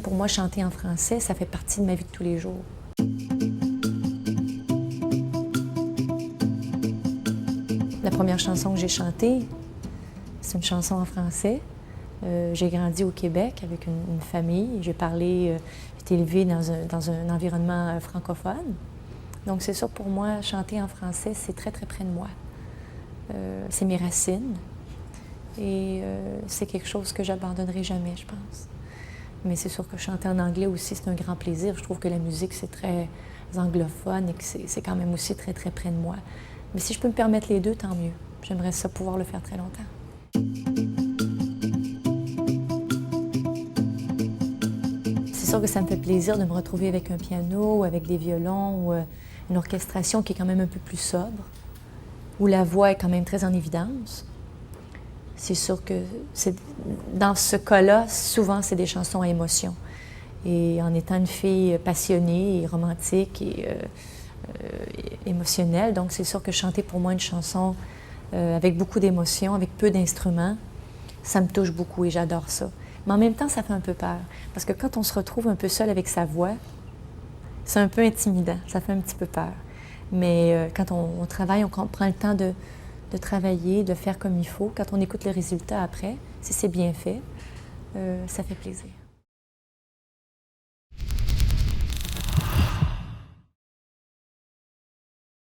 pour moi, chanter en français, ça fait partie de ma vie de tous les jours. La première chanson que j'ai chantée, c'est une chanson en français. J'ai grandi au Québec avec une famille. J'ai été élevée dans un environnement francophone. Donc c'est sûr, pour moi, chanter en français, c'est très, très près de moi. C'est mes racines. Et c'est quelque chose que j'abandonnerai jamais, je pense. Mais c'est sûr que chanter en anglais aussi, c'est un grand plaisir. Je trouve que la musique, c'est très anglophone et que c'est quand même aussi très, très près de moi. Mais si je peux me permettre les deux, tant mieux. J'aimerais ça pouvoir le faire très longtemps. C'est sûr que ça me fait plaisir de me retrouver avec un piano, ou avec des violons, ou une orchestration qui est quand même un peu plus sobre, où la voix est quand même très en évidence. C'est sûr que dans ce cas-là, souvent, c'est des chansons à émotion. Et en étant une fille passionnée et romantique et émotionnelle, donc c'est sûr que chanter pour moi une chanson avec beaucoup d'émotion, avec peu d'instruments, ça me touche beaucoup et j'adore ça. Mais en même temps, ça fait un peu peur. Parce que quand on se retrouve un peu seul avec sa voix, c'est un peu intimidant, ça fait un petit peu peur. Mais quand on travaille, on prend le temps de travailler, de faire comme il faut. Quand on écoute le résultat après, si c'est bien fait, ça fait plaisir.